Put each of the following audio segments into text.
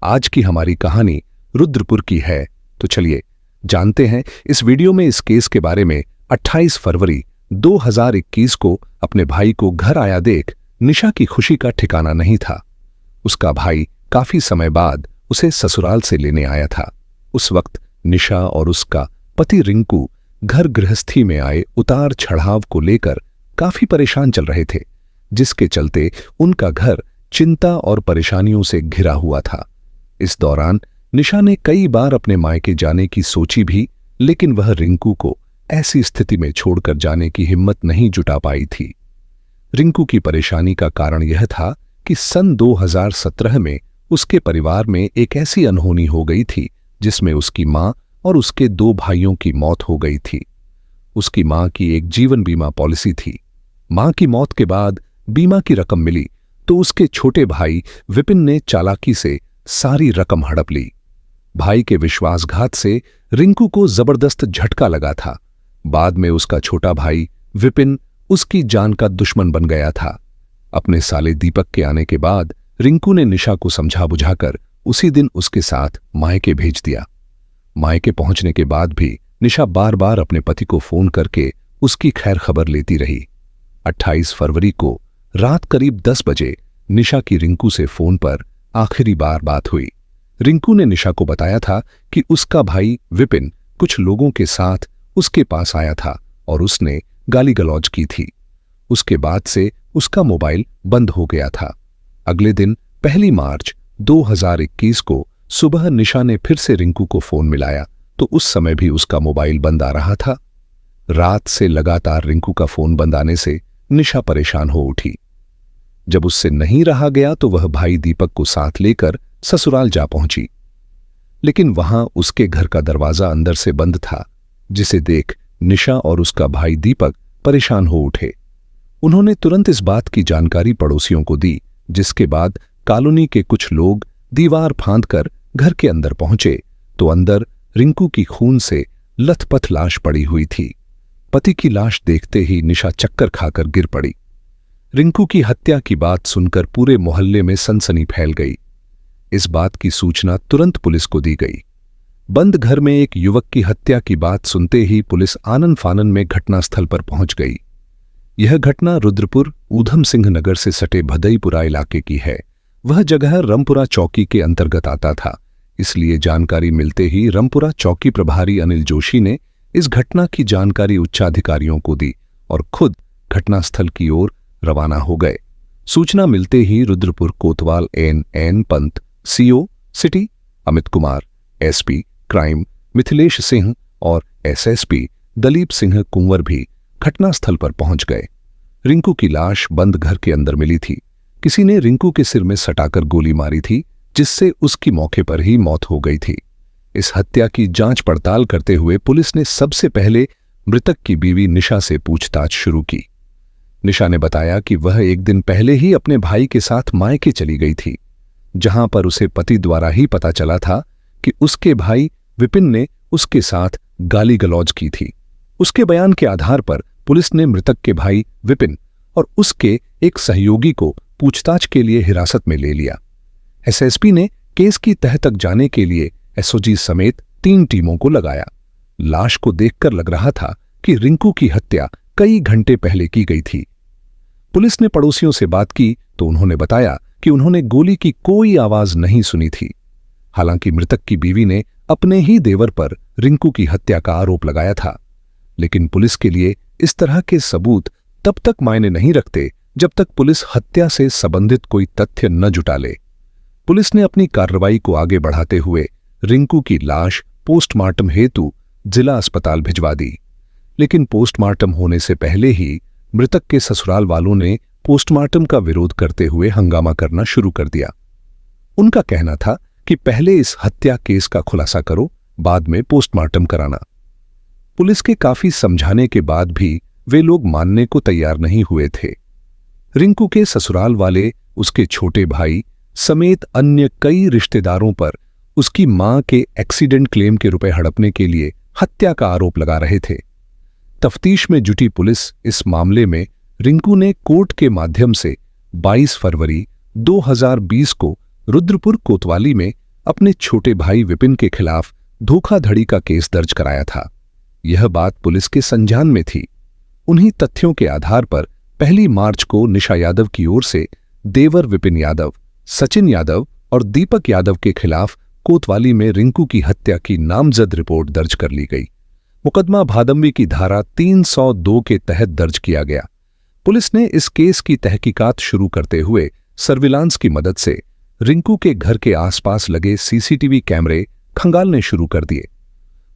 आज की हमारी कहानी रुद्रपुर की है। तो चलिए जानते हैं इस वीडियो में इस केस के बारे में। 28 फरवरी 2021 को अपने भाई को घर आया देख निशा की खुशी का ठिकाना नहीं था। उसका भाई काफी समय बाद उसे ससुराल से लेने आया था। उस वक्त निशा और उसका पति रिंकू घर गृहस्थी में आए उतार चढ़ाव को लेकर काफी परेशान चल रहे थे, जिसके चलते उनका घर चिंता और परेशानियों से घिरा हुआ था। इस दौरान निशा ने कई बार अपने मायके जाने की सोची भी, लेकिन वह रिंकू को ऐसी स्थिति में छोड़कर जाने की हिम्मत नहीं जुटा पाई थी। रिंकू की परेशानी का कारण यह था कि सन 2017 में उसके परिवार में एक ऐसी अनहोनी हो गई थी जिसमें उसकी मां और उसके 2 भाइयों की मौत हो गई थी। उसकी मां की एक जीवन बीमा पॉलिसी थी। मां की मौत के बाद बीमा की रकम मिली तो उसके छोटे भाई विपिन ने चालाकी से सारी रकम हड़प ली। भाई के विश्वासघात से रिंकू को जबरदस्त झटका लगा था। बाद में उसका छोटा भाई विपिन उसकी जान का दुश्मन बन गया था। अपने साले दीपक के आने के बाद रिंकू ने निशा को समझा बुझाकर उसी दिन उसके साथ मायके भेज दिया। मायके पहुंचने के बाद भी निशा बार बार अपने पति को फोन करके उसकी खैर खबर लेती रही। 28 फरवरी को रात करीब 10 बजे निशा की रिंकू से फोन पर आखिरी बार बात हुई। रिंकू ने निशा को बताया था कि उसका भाई विपिन कुछ लोगों के साथ उसके पास आया था और उसने गाली गलौज की थी। उसके बाद से उसका मोबाइल बंद हो गया था। अगले दिन 1 मार्च 2021 को सुबह निशा ने फिर से रिंकू को फोन मिलाया तो उस समय भी उसका मोबाइल बंद आ रहा था। रात से लगातार रिंकू का फोन बंद आने से निशा परेशान हो उठी। जब उससे नहीं रहा गया तो वह भाई दीपक को साथ लेकर ससुराल जा पहुंची, लेकिन वहां उसके घर का दरवाजा अंदर से बंद था, जिसे देख निशा और उसका भाई दीपक परेशान हो उठे। उन्होंने तुरंत इस बात की जानकारी पड़ोसियों को दी, जिसके बाद कॉलोनी के कुछ लोग दीवार फांदकर घर के अंदर पहुंचे तो अंदर रिंकू की खून से लथपथ लाश पड़ी हुई थी। पति की लाश देखते ही निशा चक्कर खाकर गिर पड़ी। रिंकू की हत्या की बात सुनकर पूरे मोहल्ले में सनसनी फैल गई। इस बात की सूचना तुरंत पुलिस को दी गई। बंद घर में एक युवक की हत्या की बात सुनते ही पुलिस आनन फानन में घटनास्थल पर पहुंच गई। यह घटना रुद्रपुर ऊधम सिंह नगर से सटे भदईपुरा इलाके की है। वह जगह रमपुरा चौकी के अंतर्गत आता था, इसलिए जानकारी मिलते ही रमपुरा चौकी प्रभारी अनिल जोशी ने इस घटना की जानकारी उच्चाधिकारियों को दी और खुद घटनास्थल की ओर रवाना हो गए। सूचना मिलते ही रुद्रपुर कोतवाल N Pant, CO city Amit Kumar, SP crime Mithilesh Singh और एसएसपी दलीप सिंह कुंवर भी घटनास्थल पर पहुंच गए। रिंकू की लाश बंद घर के अंदर मिली थी। किसी ने रिंकू के सिर में सटाकर गोली मारी थी, जिससे उसकी मौके पर ही मौत हो गई थी। इस हत्या की जांच पड़ताल करते हुए पुलिस ने सबसे पहले मृतक की बीवी निशा से पूछताछ शुरू की। निशा ने बताया कि वह एक दिन पहले ही अपने भाई के साथ मायके चली गई थी, जहां पर उसे पति द्वारा ही पता चला था कि उसके भाई विपिन ने उसके साथ गाली गलौज की थी। उसके बयान के आधार पर पुलिस ने मृतक के भाई विपिन और उसके एक सहयोगी को पूछताछ के लिए हिरासत में ले लिया। एसएसपी ने केस की तह तक जाने के लिए एसओजी समेत 3 टीमों को लगाया। लाश को देखकर लग रहा था कि रिंकू की हत्या कई घंटे पहले की गई थी। पुलिस ने पड़ोसियों से बात की तो उन्होंने बताया कि उन्होंने गोली की कोई आवाज नहीं सुनी थी। हालांकि मृतक की बीवी ने अपने ही देवर पर रिंकू की हत्या का आरोप लगाया था, लेकिन पुलिस के लिए इस तरह के सबूत तब तक मायने नहीं रखते जब तक पुलिस हत्या से संबंधित कोई तथ्य न जुटा ले। पुलिस ने अपनी कार्रवाई को आगे बढ़ाते हुए रिंकू की लाश पोस्टमार्टम हेतु जिला अस्पताल भिजवा दी, लेकिन पोस्टमार्टम होने से पहले ही मृतक के ससुराल वालों ने पोस्टमार्टम का विरोध करते हुए हंगामा करना शुरू कर दिया। उनका कहना था कि पहले इस हत्या केस का खुलासा करो, बाद में पोस्टमार्टम कराना। पुलिस के काफी समझाने के बाद भी वे लोग मानने को तैयार नहीं हुए थे। रिंकू के ससुराल वाले उसके छोटे भाई समेत अन्य कई रिश्तेदारों पर उसकी मां के एक्सीडेंट क्लेम के रुपए हड़पने के लिए हत्या का आरोप लगा रहे थे। तफ्तीश में जुटी पुलिस इस मामले में रिंकू ने कोर्ट के माध्यम से 22 फरवरी 2020 को रुद्रपुर कोतवाली में अपने छोटे भाई विपिन के खिलाफ धोखाधड़ी का केस दर्ज कराया था। यह बात पुलिस के संज्ञान में थी। उन्हीं तथ्यों के आधार पर 1 मार्च को निशा यादव की ओर से देवर विपिन यादव, सचिन यादव और दीपक यादव के खिलाफ कोतवाली में रिंकू की हत्या की नामजद रिपोर्ट दर्ज कर ली गई। मुकदमा भादंवी की धारा 302 के तहत दर्ज किया गया। पुलिस ने इस केस की तहकीकात शुरू करते हुए सर्विलांस की मदद से रिंकू के घर के आसपास लगे सीसीटीवी कैमरे खंगालने शुरू कर दिए।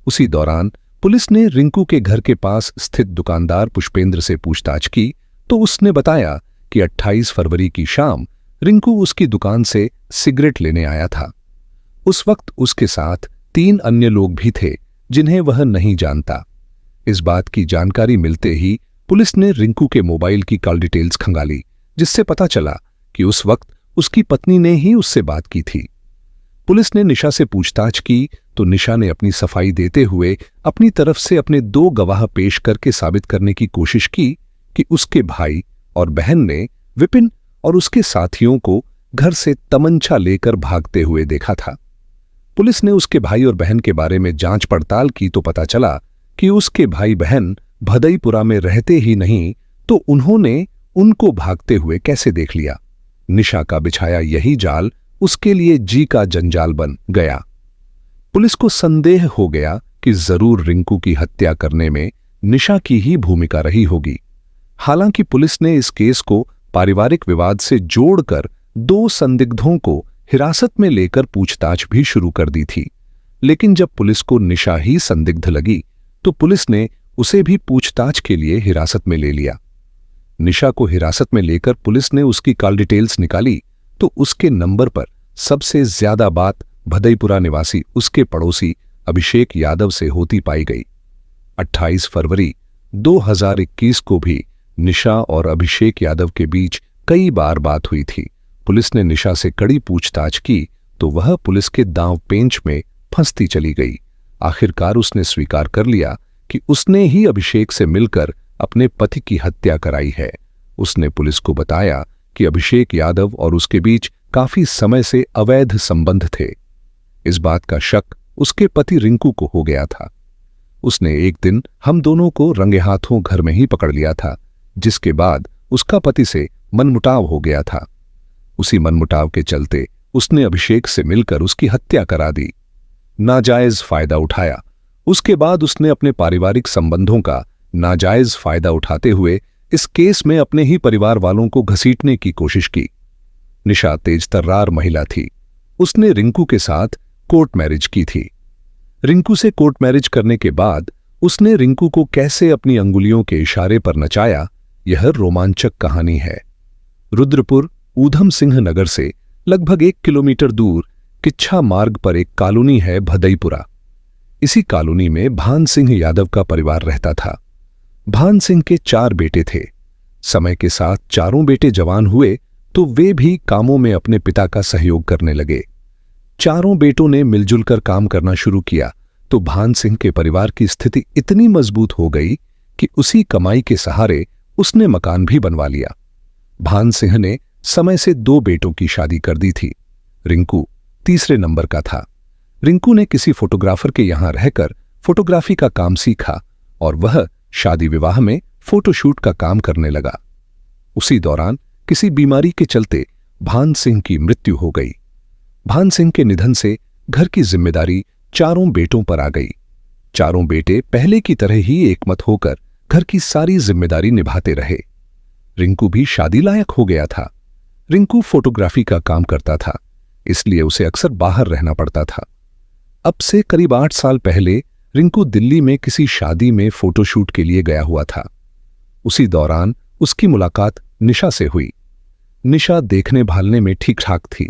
उसी दौरान पुलिस ने रिंकू के घर के पास स्थित दुकानदार पुष्पेंद्र से पूछताछ की तो उसने बताया कि 28 फरवरी की शाम रिंकू उसकी दुकान से सिगरेट लेने आया था। उस वक्त उसके साथ 3 अन्य लोग भी थे जिन्हें वह नहीं जानता। इस बात की जानकारी मिलते ही पुलिस ने रिंकू के मोबाइल की कॉल डिटेल्स खंगाली, जिससे पता चला कि उस वक्त उसकी पत्नी ने ही उससे बात की थी। पुलिस ने निशा से पूछताछ की तो निशा ने अपनी सफाई देते हुए अपनी तरफ से अपने 2 गवाह पेश करके साबित करने की कोशिश की कि उसके भाई और बहन ने विपिन और उसके साथियों को घर से तमंचा लेकर भागते हुए देखा था। पुलिस ने उसके भाई और बहन के बारे में जांच पड़ताल की तो पता चला कि उसके भाई बहन भदईपुरा में रहते ही नहीं तो उन्होंने उनको भागते हुए कैसे देख लिया। निशा का बिछाया यही जाल उसके लिए जी का जंजाल बन गया। पुलिस को संदेह हो गया कि जरूर रिंकू की हत्या करने में निशा की ही भूमिका रही होगी। हालांकि पुलिस ने इस केस को पारिवारिक विवाद से जोड़कर 2 संदिग्धों को हिरासत में लेकर पूछताछ भी शुरू कर दी थी, लेकिन जब पुलिस को निशा ही संदिग्ध लगी तो पुलिस ने उसे भी पूछताछ के लिए हिरासत में ले लिया। निशा को हिरासत में लेकर पुलिस ने उसकी कॉल डिटेल्स निकाली तो उसके नंबर पर सबसे ज्यादा बात भदईपुरा निवासी उसके पड़ोसी अभिषेक यादव से होती पाई गई। 28 फरवरी 2021 को भी निशा और अभिषेक यादव के बीच कई बार बात हुई थी। पुलिस ने निशा से कड़ी पूछताछ की तो वह पुलिस के दांव पेंच में फंसती चली गई। आखिरकार उसने स्वीकार कर लिया कि उसने ही अभिषेक से मिलकर अपने पति की हत्या कराई है। उसने पुलिस को बताया कि अभिषेक यादव और उसके बीच काफी समय से अवैध संबंध थे। इस बात का शक उसके पति रिंकू को हो गया था। उसने एक दिन हम दोनों को रंगे हाथों घर में ही पकड़ लिया था, जिसके बाद उसका पति से मनमुटाव हो गया था। उसी मनमुटाव के चलते उसने अभिषेक से मिलकर उसकी हत्या करा दी, नाजायज फायदा उठाया। उसके बाद उसने अपने पारिवारिक संबंधों का नाजायज फायदा उठाते हुए इस केस में अपने ही परिवार वालों को घसीटने की कोशिश की। निशा तेजतर्रार महिला थी। उसने रिंकू के साथ कोर्ट मैरिज की थी। रिंकू से कोर्ट मैरिज करने के बाद उसने रिंकू को कैसे अपनी अंगुलियों के इशारे पर नचाया, यह रोमांचक कहानी है। रुद्रपुर ऊधम सिंह नगर से लगभग 1 किलोमीटर दूर किच्छा मार्ग पर एक कॉलोनी है भदईपुरा। इसी कॉलोनी में भान सिंह यादव का परिवार रहता था। भान सिंह के 4 बेटे थे। समय के साथ चारों बेटे जवान हुए तो वे भी कामों में अपने पिता का सहयोग करने लगे। चारों बेटों ने मिलजुल कर काम करना शुरू किया तो भान सिंह के परिवार की स्थिति इतनी मजबूत हो गई कि उसी कमाई के सहारे उसने मकान भी बनवा लिया। भान सिंह ने समय से 2 बेटों की शादी कर दी थी। रिंकू तीसरे नंबर का था। रिंकू ने किसी फोटोग्राफर के यहां रहकर फोटोग्राफी का काम सीखा और वह शादी विवाह में फोटोशूट का काम करने लगा। उसी दौरान किसी बीमारी के चलते भान सिंह की मृत्यु हो गई। भान सिंह के निधन से घर की जिम्मेदारी चारों बेटों पर आ गई। चारों बेटे पहले की तरह ही एकमत होकर घर की सारी जिम्मेदारी निभाते रहे। रिंकू भी शादी लायक हो गया था। रिंकू फोटोग्राफी का काम करता था, इसलिए उसे अक्सर बाहर रहना पड़ता था। अब से करीब 8 साल पहले रिंकू दिल्ली में किसी शादी में फोटोशूट के लिए गया हुआ था। उसी दौरान उसकी मुलाकात निशा से हुई। निशा देखने भालने में ठीक ठाक थी।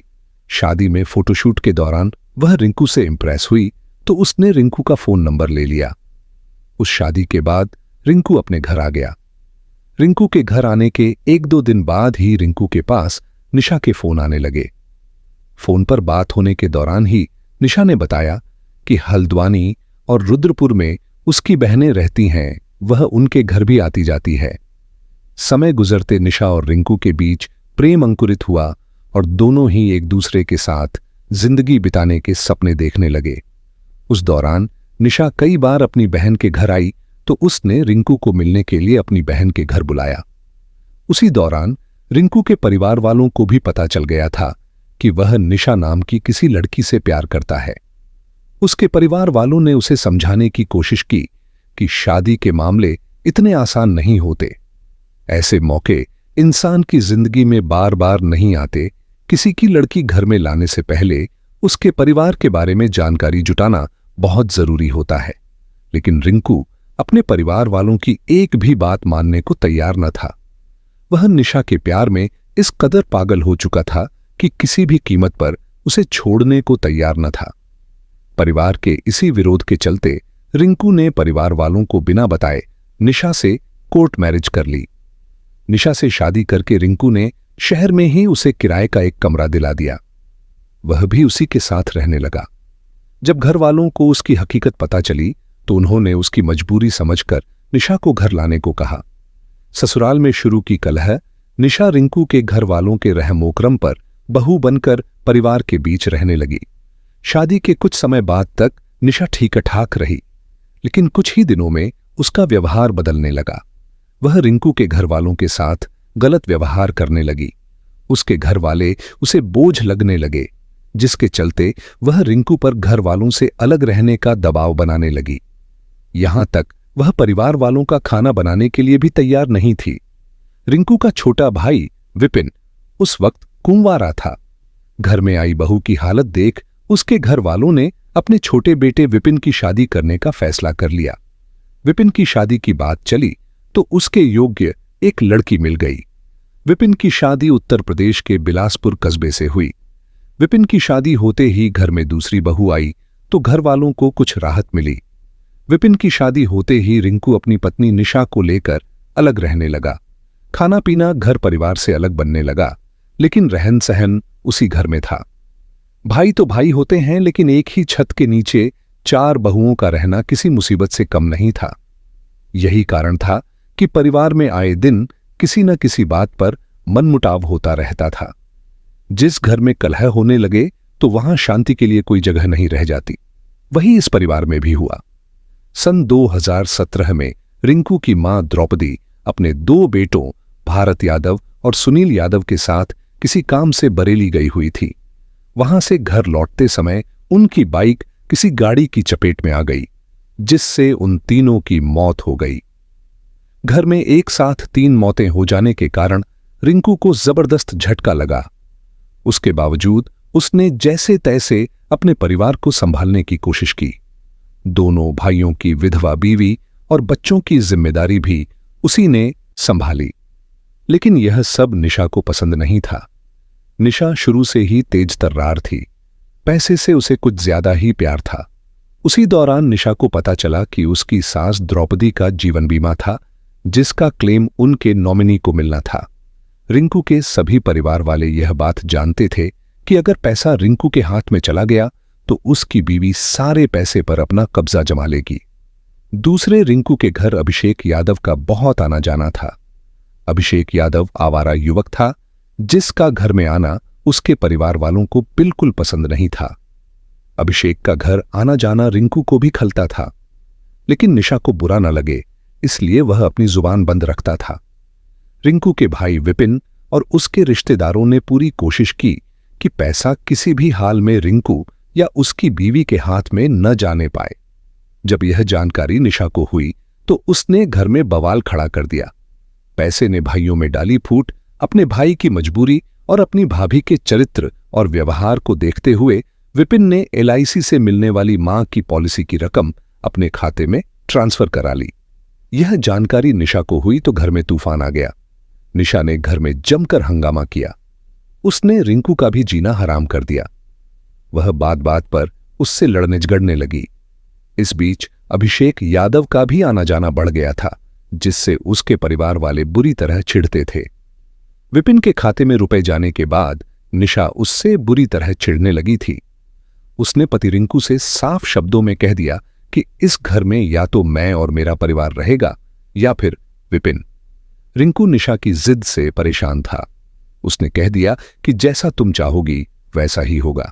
शादी में फोटोशूट के दौरान वह रिंकू से इंप्रेस हुई तो उसने रिंकू का फोन नंबर ले लिया। उस शादी के बाद रिंकू अपने घर आ गया। रिंकू के घर आने के 1-2 दिन बाद ही रिंकू के पास निशा के फोन आने लगे। फोन पर बात होने के दौरान ही निशा ने बताया कि हल्द्वानी और रुद्रपुर में उसकी बहनें रहती हैं, वह उनके घर भी आती जाती है। समय गुजरते निशा और रिंकू के बीच प्रेम अंकुरित हुआ और दोनों ही एक दूसरे के साथ जिंदगी बिताने के सपने देखने लगे। उस दौरान निशा कई बार अपनी बहन के घर आई तो उसने रिंकू को मिलने के लिए अपनी बहन के घर बुलाया। उसी दौरान रिंकू के परिवार वालों को भी पता चल गया था कि वह निशा नाम की किसी लड़की से प्यार करता है। उसके परिवार वालों ने उसे समझाने की कोशिश की कि शादी के मामले इतने आसान नहीं होते। ऐसे मौके इंसान की जिंदगी में बार बार नहीं आते। किसी की लड़की घर में लाने से पहले उसके परिवार के बारे में जानकारी जुटाना बहुत जरूरी होता है। लेकिन रिंकू अपने परिवार वालों की एक भी बात मानने को तैयार न था। वह निशा के प्यार में इस कदर पागल हो चुका था कि किसी भी कीमत पर उसे छोड़ने को तैयार न था। परिवार के इसी विरोध के चलते रिंकू ने परिवार वालों को बिना बताए निशा से कोर्ट मैरिज कर ली। निशा से शादी करके रिंकू ने शहर में ही उसे किराए का एक कमरा दिला दिया। वह भी उसी के साथ रहने लगा। जब घर वालों को उसकी हकीकत पता चली तो उन्होंने उसकी मजबूरी समझकर निशा को घर लाने को कहा। ससुराल में शुरू की कलह निशा रिंकू के घर वालों के रहमोकरम पर बहू बनकर परिवार के बीच रहने लगी। शादी के कुछ समय बाद तक निशा ठीक ठाक रही, लेकिन कुछ ही दिनों में उसका व्यवहार बदलने लगा। वह रिंकू के घर वालों के साथ गलत व्यवहार करने लगी। उसके घर वाले उसे बोझ लगने लगे, जिसके चलते वह रिंकू पर घर वालों से अलग रहने का दबाव बनाने लगी। यहां तक वह परिवार वालों का खाना बनाने के लिए भी तैयार नहीं थी। रिंकू का छोटा भाई विपिन उस वक्त कुंवारा था। घर में आई बहू की हालत देख उसके घर वालों ने अपने छोटे बेटे विपिन की शादी करने का फैसला कर लिया। विपिन की शादी की बात चली तो उसके योग्य एक लड़की मिल गई। विपिन की शादी उत्तर प्रदेश के बिलासपुर कस्बे से हुई। विपिन की शादी होते ही घर में दूसरी बहू आई तो घर वालों को कुछ राहत मिली। विपिन की शादी होते ही रिंकू अपनी पत्नी निशा को लेकर अलग रहने लगा। खाना पीना घर परिवार से अलग बनने लगा, लेकिन रहन सहन उसी घर में था। भाई तो भाई होते हैं, लेकिन एक ही छत के नीचे 4 बहुओं का रहना किसी मुसीबत से कम नहीं था। यही कारण था कि परिवार में आए दिन किसी न किसी बात पर मनमुटाव होता रहता था। जिस घर में कलह होने लगे तो वहां शांति के लिए कोई जगह नहीं रह जाती। वही इस परिवार में भी हुआ। सन 2017 में रिंकू की मां द्रौपदी अपने 2 बेटों भारत यादव और सुनील यादव के साथ किसी काम से बरेली गई हुई थी। वहां से घर लौटते समय उनकी बाइक किसी गाड़ी की चपेट में आ गई, जिससे उन तीनों की मौत हो गई। घर में एक साथ 3 मौतें हो जाने के कारण रिंकू को जबरदस्त झटका लगा। उसके बावजूद उसने जैसे तैसे अपने परिवार को संभालने की कोशिश की। दोनों भाइयों की विधवा बीवी और बच्चों की जिम्मेदारी भी उसी ने संभाली। लेकिन यह सब निशा को पसंद नहीं था। निशा शुरू से ही तेज तर्रार थी। पैसे से उसे कुछ ज्यादा ही प्यार था। उसी दौरान निशा को पता चला कि उसकी सास द्रौपदी का जीवन बीमा था, जिसका क्लेम उनके नॉमिनी को मिलना था। रिंकू के सभी परिवार वाले यह बात जानते थे कि अगर पैसा रिंकू के हाथ में चला गया तो उसकी बीवी सारे पैसे पर अपना कब्जा जमा लेगी। दूसरे रिंकू के घर अभिषेक यादव का बहुत आना जाना था। अभिषेक यादव आवारा युवक था, जिसका घर में आना उसके परिवार वालों को बिल्कुल पसंद नहीं था। अभिषेक का घर आना जाना रिंकू को भी खलता था, लेकिन निशा को बुरा न लगे इसलिए वह अपनी जुबान बंद रखता था। रिंकू के भाई विपिन और उसके रिश्तेदारों ने पूरी कोशिश की कि पैसा किसी भी हाल में रिंकू या उसकी बीवी के हाथ में न जाने पाए। जब यह जानकारी निशा को हुई तो उसने घर में बवाल खड़ा कर दिया। पैसे ने भाइयों में डाली फूट। अपने भाई की मजबूरी और अपनी भाभी के चरित्र और व्यवहार को देखते हुए विपिन ने LIC से मिलने वाली मां की पॉलिसी की रकम अपने खाते में ट्रांसफर करा ली। यह जानकारी निशा को हुई तो घर में तूफान आ गया। निशा ने घर में जमकर हंगामा किया। उसने रिंकू का भी जीना हराम कर दिया। वह बात बात पर उससे लड़ने झगड़ने लगी। इस बीच अभिषेक यादव का भी आना जाना बढ़ गया था, जिससे उसके परिवार वाले बुरी तरह चिढ़ते थे। विपिन के खाते में रुपए जाने के बाद निशा उससे बुरी तरह चिढ़ने लगी थी। उसने पति रिंकू से साफ शब्दों में कह दिया कि इस घर में या तो मैं और मेरा परिवार रहेगा या फिर विपिन। रिंकू निशा की जिद से परेशान था। उसने कह दिया कि जैसा तुम चाहोगी वैसा ही होगा।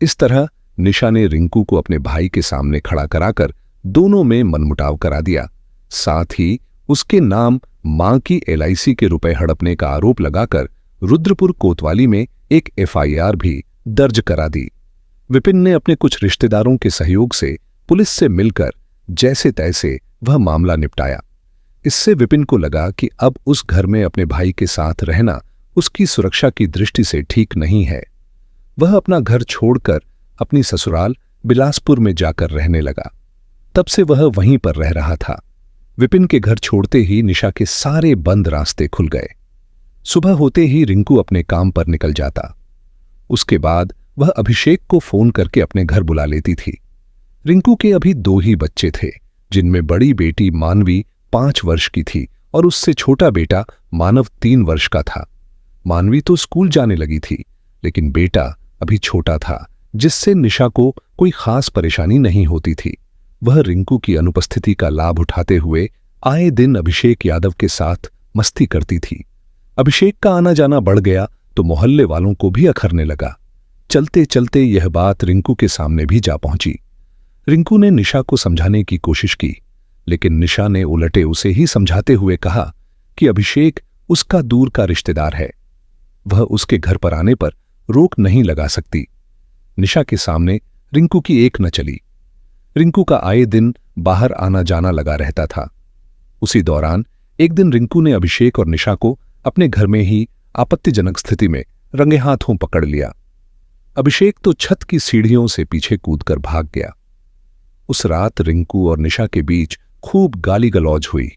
इस तरह निशा ने रिंकू को अपने भाई के सामने खड़ा कराकर दोनों में मनमुटाव करा दिया। साथ ही उसके नाम मां की LIC के रुपए हड़पने का आरोप लगाकर रुद्रपुर कोतवाली में एक FIR भी दर्ज करा दी। विपिन ने अपने कुछ रिश्तेदारों के सहयोग से पुलिस से मिलकर जैसे तैसे वह मामला निपटाया। इससे विपिन को लगा कि अब उस घर में अपने भाई के साथ रहना उसकी सुरक्षा की दृष्टि से ठीक नहीं है। वह अपना घर छोड़कर अपनी ससुराल बिलासपुर में जाकर रहने लगा। तब से वह वहीं पर रह रहा था। विपिन के घर छोड़ते ही निशा के सारे बंद रास्ते खुल गए। सुबह होते ही रिंकू अपने काम पर निकल जाता। उसके बाद वह अभिषेक को फोन करके अपने घर बुला लेती थी। रिंकू के अभी 2 ही बच्चे थे, जिनमें बड़ी बेटी मानवी 5 वर्ष की थी और उससे छोटा बेटा मानव 3 वर्ष का था। मानवी तो स्कूल जाने लगी थी, लेकिन बेटा अभी छोटा था, जिससे निशा को कोई खास परेशानी नहीं होती थी। वह रिंकू की अनुपस्थिति का लाभ उठाते हुए आए दिन अभिषेक यादव के साथ मस्ती करती थी। अभिषेक का आना जाना बढ़ गया तो मोहल्ले वालों को भी अखरने लगा। चलते चलते यह बात रिंकू के सामने भी जा पहुंची। रिंकू ने निशा को समझाने की कोशिश की, लेकिन निशा ने उलटे उसे ही समझाते हुए कहा कि अभिषेक उसका दूर का रिश्तेदार है, वह उसके घर पर आने पर रोक नहीं लगा सकती। निशा के सामने रिंकू की एक न चली। रिंकू का आए दिन बाहर आना जाना लगा रहता था। उसी दौरान एक दिन रिंकू ने अभिषेक और निशा को अपने घर में ही आपत्तिजनक स्थिति में रंगे हाथों पकड़ लिया। अभिषेक तो छत की सीढ़ियों से पीछे कूदकर भाग गया। उस रात रिंकू और निशा के बीच खूब गाली गलौज हुई।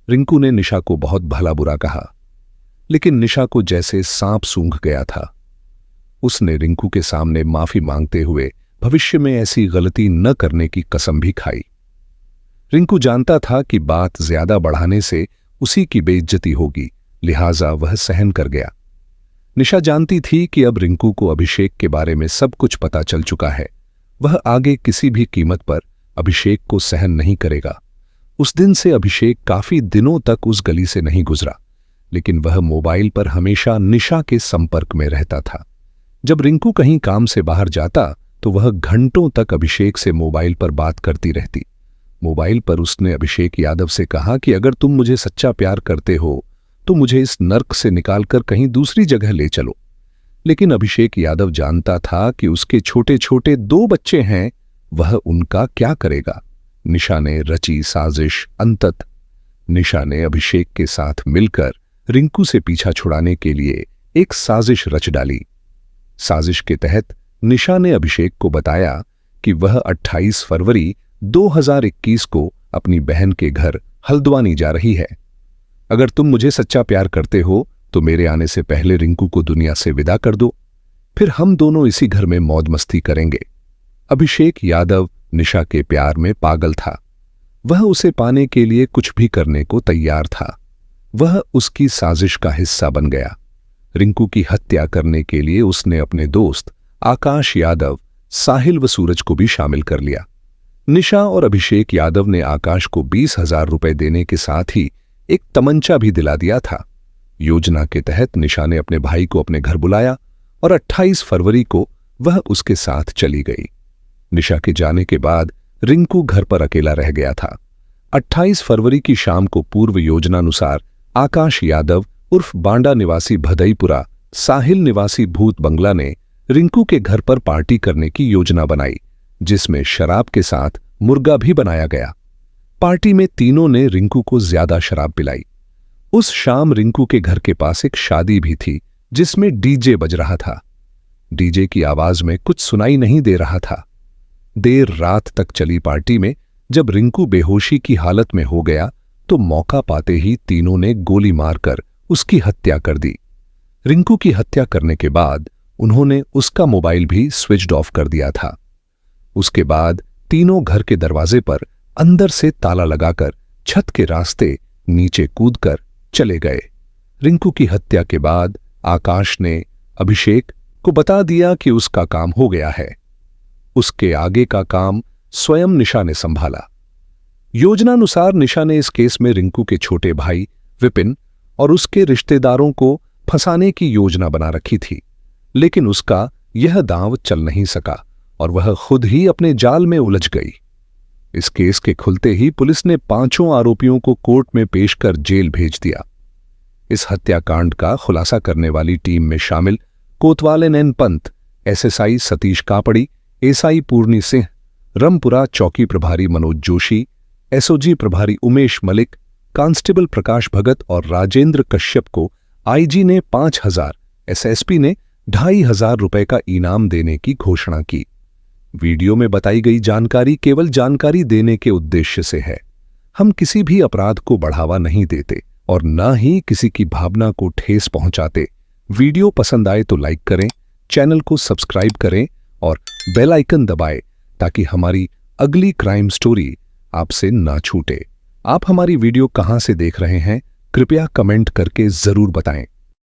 रिंकू ने निशा को बहुत भला बुरा कहा, लेकिन निशा को जैसे सांप सूंघ गया था। उसने रिंकू के सामने माफी मांगते हुए भविष्य में ऐसी गलती न करने की कसम भी खाई। रिंकू जानता था कि बात ज्यादा बढ़ाने से उसी की बेइज्जती होगी, लिहाजा वह सहन कर गया। निशा जानती थी कि अब रिंकू को अभिषेक के बारे में सब कुछ पता चल चुका है। वह आगे किसी भी कीमत पर अभिषेक को सहन नहीं करेगा। उस दिन से अभिषेक काफी दिनों तक उस गली से नहीं गुजरा, लेकिन वह मोबाइल पर हमेशा निशा के संपर्क में रहता था। जब रिंकू कहीं काम से बाहर जाता तो वह घंटों तक अभिषेक से मोबाइल पर बात करती रहती। मोबाइल पर उसने अभिषेक यादव से कहा कि अगर तुम मुझे सच्चा प्यार करते हो तो मुझे इस नर्क से निकालकर कहीं दूसरी जगह ले चलो। लेकिन अभिषेक यादव जानता था कि उसके छोटे छोटे 2 बच्चे हैं, वह उनका क्या करेगा। निशा ने रची साजिश। अंततः निशा ने अभिषेक के साथ मिलकर रिंकू से पीछा छुड़ाने के लिए एक साजिश रच डाली। साजिश के तहत निशा ने अभिषेक को बताया कि वह 28 फरवरी 2021 को अपनी बहन के घर हल्द्वानी जा रही है। अगर तुम मुझे सच्चा प्यार करते हो तो मेरे आने से पहले रिंकू को दुनिया से विदा कर दो, फिर हम दोनों इसी घर में मौज मस्ती करेंगे। अभिषेक यादव निशा के प्यार में पागल था। वह उसे पाने के लिए कुछ भी करने को तैयार था। वह उसकी साजिश का हिस्सा बन गया। रिंकू की हत्या करने के लिए उसने अपने दोस्त आकाश यादव, साहिल व सूरज को भी शामिल कर लिया। निशा और अभिषेक यादव ने आकाश को 20,000 रुपए देने के साथ ही एक तमंचा भी दिला दिया था। योजना के तहत निशा ने अपने भाई को अपने घर बुलाया और 28 फरवरी को वह उसके साथ चली गई। निशा के जाने के बाद रिंकू घर पर अकेला रह गया था। 28 फरवरी की शाम को पूर्व योजनानुसार आकाश यादव उर्फ बांडा निवासी भदईपुरा, साहिल निवासी भूत बंगला ने रिंकू के घर पर पार्टी करने की योजना बनाई, जिसमें शराब के साथ मुर्गा भी बनाया गया। पार्टी में तीनों ने रिंकू को ज्यादा शराब पिलाई। उस शाम रिंकू के घर के पास एक शादी भी थी, जिसमें डीजे बज रहा था। डीजे की आवाज में कुछ सुनाई नहीं दे रहा था। देर रात तक चली पार्टी में जब रिंकू बेहोशी की हालत में हो गया तो मौका पाते ही तीनों ने गोली मारकर उसकी हत्या कर दी। रिंकू की हत्या करने के बाद उन्होंने उसका मोबाइल भी स्विच्ड ऑफ कर दिया था। उसके बाद तीनों घर के दरवाजे पर अंदर से ताला लगाकर छत के रास्ते नीचे कूदकर चले गए। रिंकू की हत्या के बाद आकाश ने अभिषेक को बता दिया कि उसका काम हो गया है। उसके आगे का काम स्वयं निशा ने संभाला। योजनानुसार निशा ने इस केस में रिंकू के छोटे भाई विपिन और उसके रिश्तेदारों को फंसाने की योजना बना रखी थी, लेकिन उसका यह दांव चल नहीं सका और वह खुद ही अपने जाल में उलझ गई। इस केस के खुलते ही पुलिस ने 5 आरोपियों को कोर्ट में पेश कर जेल भेज दिया। इस हत्याकांड का खुलासा करने वाली टीम में शामिल कोतवाल N Pant, SSI Satish Kapri, SI Purni Singh, Rampura चौकी प्रभारी मनोज जोशी, एसओजी प्रभारी उमेश मलिक, कांस्टेबल प्रकाश भगत और राजेंद्र कश्यप को आईजी ने 5,000, एसएसपी ने 2,500 रुपए का इनाम देने की घोषणा की। वीडियो में बताई गई जानकारी केवल जानकारी देने के उद्देश्य से है। हम किसी भी अपराध को बढ़ावा नहीं देते और न ही किसी की भावना को ठेस पहुंचाते। वीडियो पसंद आए तो लाइक करें, चैनल को सब्सक्राइब करें और बेल आइकन दबाएं ताकि हमारी अगली क्राइम स्टोरी आपसे ना छूटे। आप हमारी वीडियो कहां से देख रहे हैं, कृपया कमेंट करके जरूर बताएं।